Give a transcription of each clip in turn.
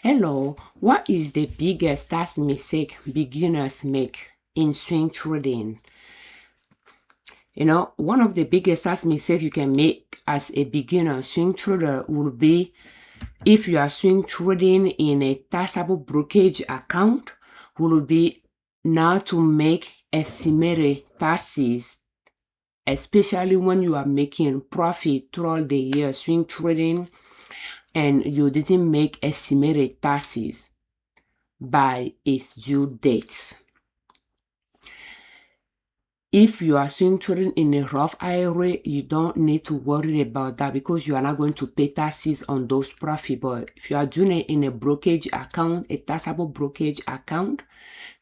Hello, what is the biggest tax mistake beginners make in swing trading? One of the biggest tax mistakes you can make as a beginner swing trader will be if you are swing trading in a taxable brokerage account, will be now to make estimated taxes, especially when you are making profit throughout the year swing trading and you didn't make estimated taxes by its due date. If you are swing trading in a Roth IRA, you don't need to worry about that because you are not going to pay taxes on those profits. But if you are doing it in a brokerage account, a taxable brokerage account,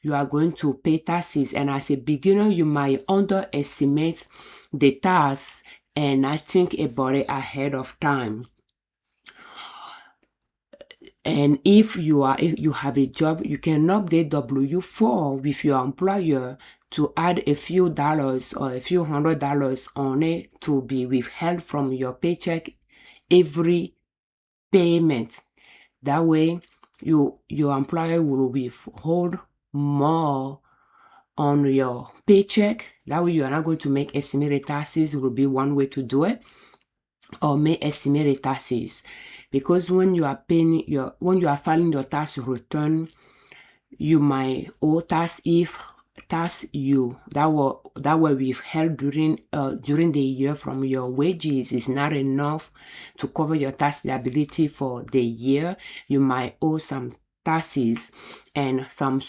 you are going to pay taxes. And as a beginner, you might underestimate the tax and not think about it ahead of time. And if you have a job, you can update W-4 with your employer to add a few dollars or a few $100 on it to be withheld from your paycheck every payment. That way, your employer will withhold more on your paycheck. That way, you are not going to make estimated taxes. It will be one way to do it. Or make estimated taxes, because when you are filing your tax return, you might owe tax if tax you that were withheld during the year from your wages is not enough to cover your tax liability for the year. You might owe some taxes, and some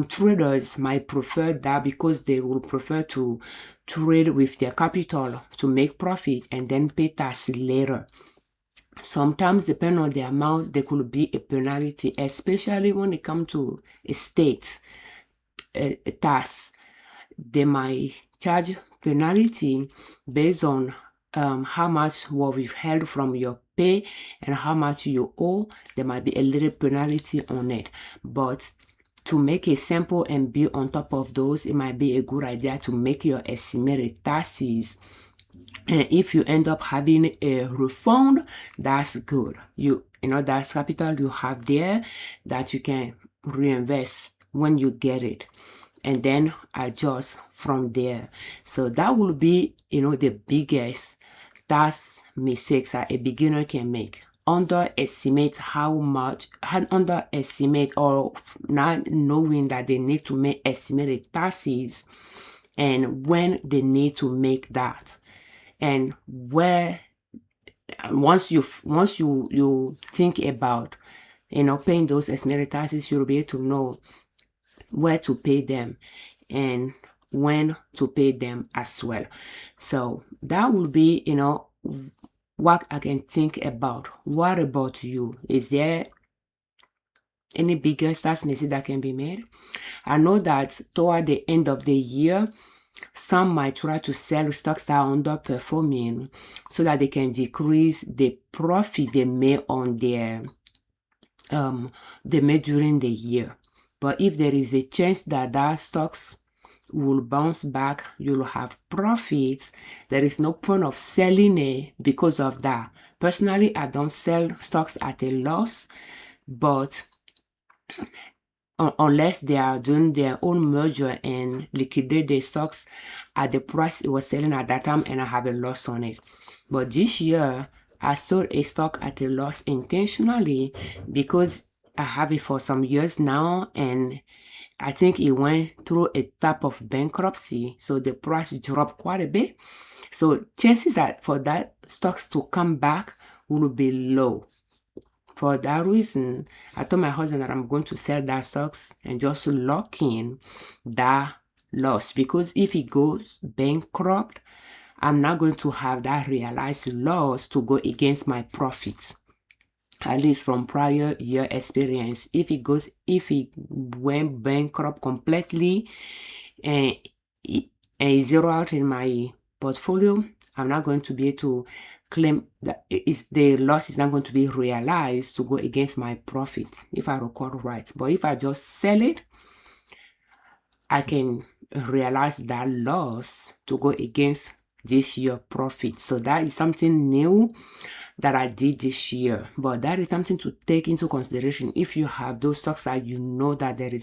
traders might prefer that because they will prefer to trade with their capital to make profit and then pay tax later. Sometimes, depending on the amount, there could be a penalty, especially when it comes to a state tax. They might charge penalty based on how much was withheld from your pay and how much you owe. There might be a little penalty on it, but to make it simple and be on top of those, it might be a good idea to make your estimated taxes. And if you end up having a refund, that's good. That's capital you have there that you can reinvest when you get it, and then adjust from there. So that will be, the biggest tax mistakes that a beginner can make. Underestimate or not knowing that they need to make estimated taxes and when they need to make that. And once you think about paying those estimated taxes, you'll be able to know where to pay them and when to pay them as well. So that will be what I can think about. What about you? Is there any bigger tax mistake that can be made? I know that toward the end of the year, some might try to sell stocks that are underperforming so that they can decrease the profit they made on their during the year. But if there is a chance that stocks will bounce back, you'll have profits. There is no point of selling it because of that. Personally, I don't sell stocks at a loss, but unless they are doing their own merger and liquidate the stocks at the price it was selling at that time, and I have a loss on it. But this year, I sold a stock at a loss intentionally because I have it for some years now, and I think it went through a type of bankruptcy, so the price dropped quite a bit. So chances are for that stocks to come back will be low. For that reason, I told my husband that I'm going to sell that stocks and just lock in that loss, because if it goes bankrupt, I'm not going to have that realized loss to go against my profits, at least from prior year experience. If it went bankrupt completely and zero out in my portfolio, I'm not going to be able to claim that the loss is not going to be realized to go against my profit, if I recall right. But if I just sell it, I can realize that loss to go against this year profit. So that is something new that I did this year. But that is something to take into consideration if you have those stocks that you know that there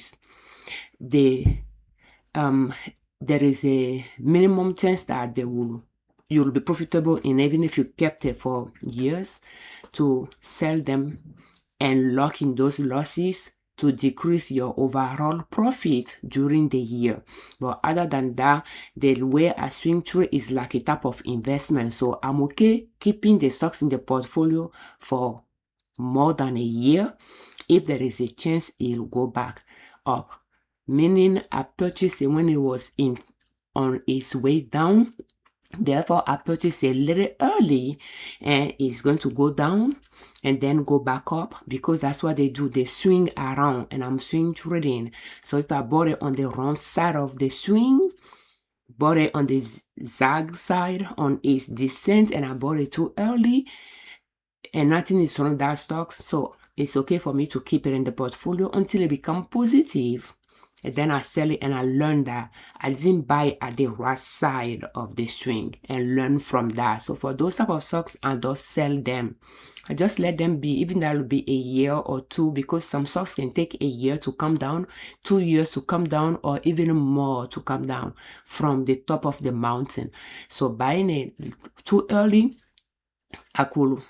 is a minimum chance that you'll be profitable in, even if you kept it for years, to sell them and lock in those losses to decrease your overall profit during the year. But other than that, the way I swing trade is like a type of investment. So I'm okay keeping the stocks in the portfolio for more than a year if there is a chance it'll go back up. Meaning I purchased it when it was on its way down. Therefore, I purchased a little early and it's going to go down and then go back up, because that's what they do. They swing around, and I'm swing trading. So if I bought it on the wrong side of the swing, bought it on the zag side on its descent, and I bought it too early and nothing is on that stock, so it's okay for me to keep it in the portfolio until it becomes positive. And then I sell it, and I learn that I didn't buy at the right side of the swing, and learn from that. So for those type of stocks, I don't sell them. I just let them be, even that will be a year or two, because some stocks can take a year to come down, 2 years to come down, or even more to come down from the top of the mountain. So buying it too early, I could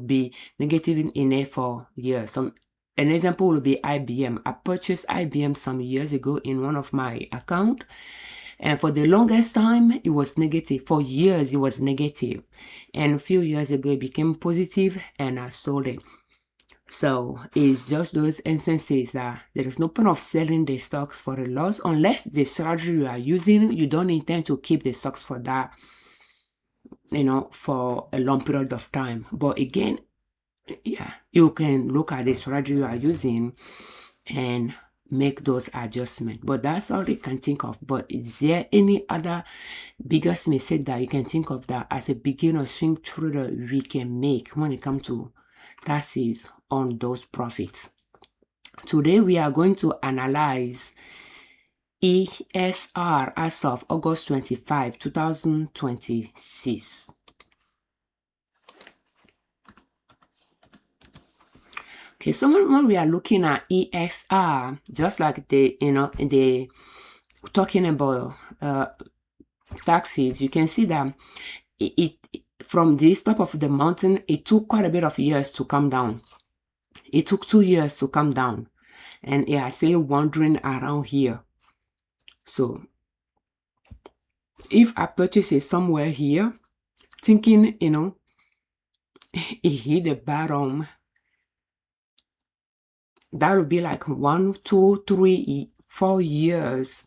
be negative in it for years. An example will be IBM. I purchased IBM some years ago in one of my accounts, and for the longest time it was negative. For years it was negative, and a few years ago it became positive, and I sold it. So it's just those instances that there is no point of selling the stocks for a loss, unless the strategy you are using, you don't intend to keep the stocks for that, for a long period of time. But again, yeah, you can look at the strategy you are using and make those adjustments. But that's all you can think of. But is there any other biggest mistake that you can think of that as a beginner swing trader we can make when it comes to taxes on those profits? Today we are going to analyze EXR as of August 25, 2026. Okay, so when we are looking at EXR, just like the talking about taxes, you can see that it from this top of the mountain, it took quite a bit of years to come down. It took 2 years to come down, and it is still wandering around here. So if I purchase it somewhere here, thinking, it hit the bottom, that would be like 1, 2, 3, 4 years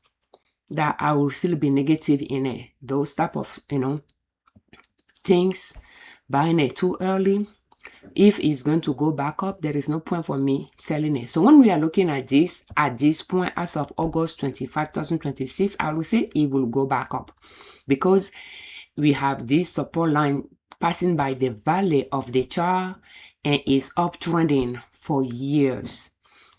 that I will still be negative in it. Those type of, things, buying it too early. If it's going to go back up, there is no point for me selling it. So when we are looking at this point, as of August 25, 2026, I will say it will go back up, because we have this support line passing by the valley of the chart and is uptrending for years.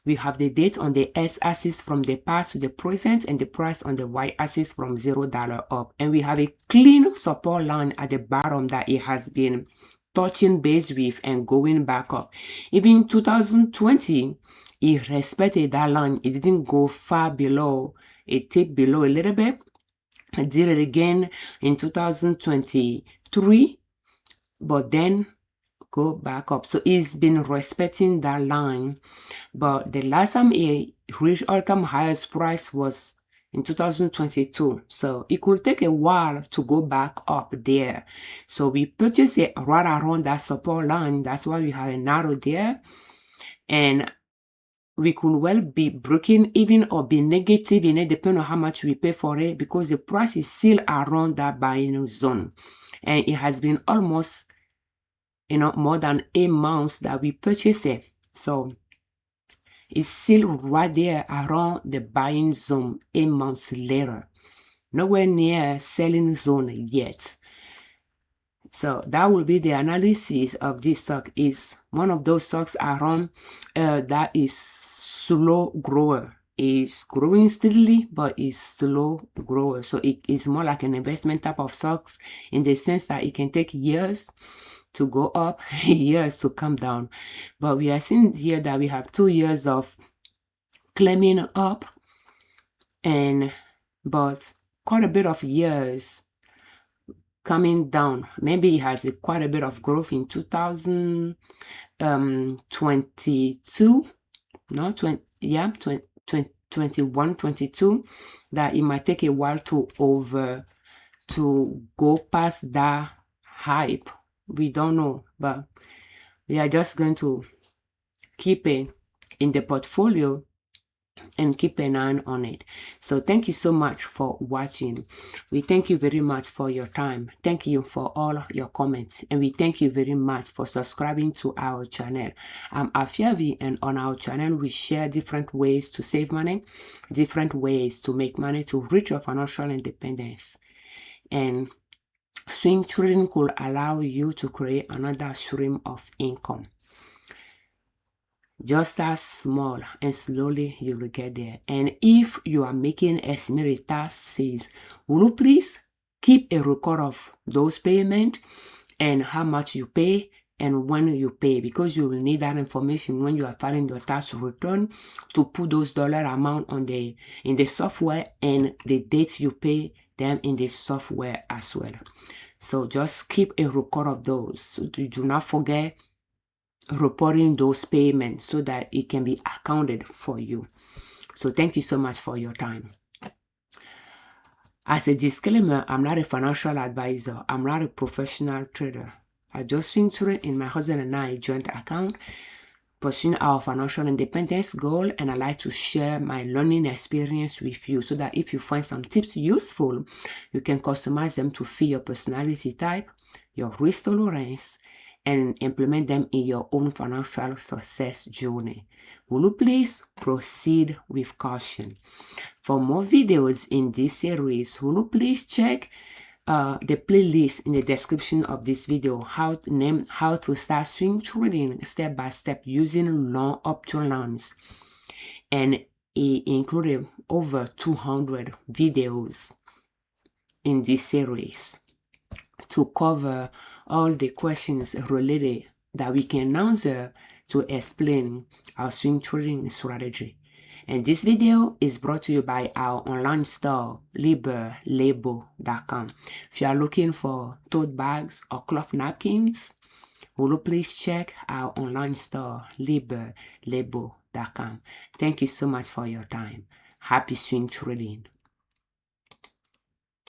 We have the date on the x-axis from the past to the present, and the price on the y-axis from $0 up. And we have a clean support line at the bottom that it has been touching base with and going back up. Even 2020, it respected that line. It didn't go far below. It tipped below a little bit. I did it again in 2023, but then go back up. So it's been respecting that line. But the last time it reached all-time highest price was in 2022. So it could take a while to go back up there. So we purchased it right around that support line. That's why we have a narrow there. And we could well be breaking even or be negative in it, depending on how much we pay for it, because the price is still around that buying zone. And it has been almost, more than 8 months that we purchased it. So it's still right there around the buying zone 8 months later. Nowhere near selling zone yet. So that will be the analysis of this stock. Is one of those stocks around that is slow grower. Is growing steadily, but is slow grower. So it is more like an investment type of stocks, in the sense that it can take years to go up, years to come down. But we are seeing here that we have 2 years of climbing up, but quite a bit of years coming down. Maybe it has quite a bit of growth in 2022, no, 21, 22, that it might take a while to go past that hype. We don't know, but we are just going to keep it in the portfolio and keep an eye on it. So thank you so much for watching. We thank you very much for your time. Thank you for all your comments, and we thank you very much for subscribing to our channel. I'm Afiavi, and on our channel we share different ways to save money, different ways to make money to reach your financial independence. And swing trading could allow you to create another stream of income. Just as small, and slowly you will get there. And if you are making estimated taxes, will you please keep a record of those payments and how much you pay and when you pay, because you will need that information when you are filing your tax return to put those dollar amount in the software and the dates you pay them in the software as well. So just keep a record of those, so you do not forget reporting those payments so that it can be accounted for you. So thank you so much for your time. As a disclaimer, I'm not a financial advisor. I'm not a professional trader. I just swing trade in my husband and I joint account, pursuing our financial independence goal, and I like to share my learning experience with you so that if you find some tips useful, you can customize them to fit your personality type, your risk tolerance, and implement them in your own financial success journey. Will you please proceed with caution? For more videos in this series, will you please check the playlist in the description of this video, how to start swing trading step by step using long option lines, and it included over 200 videos in this series to cover all the questions related that we can answer to explain our swing trading strategy. And this video is brought to you by our online store, Liberman.com. If you are looking for tote bags or cloth napkins, will you please check our online store, Liberman.com. Thank you so much for your time. Happy swing trading.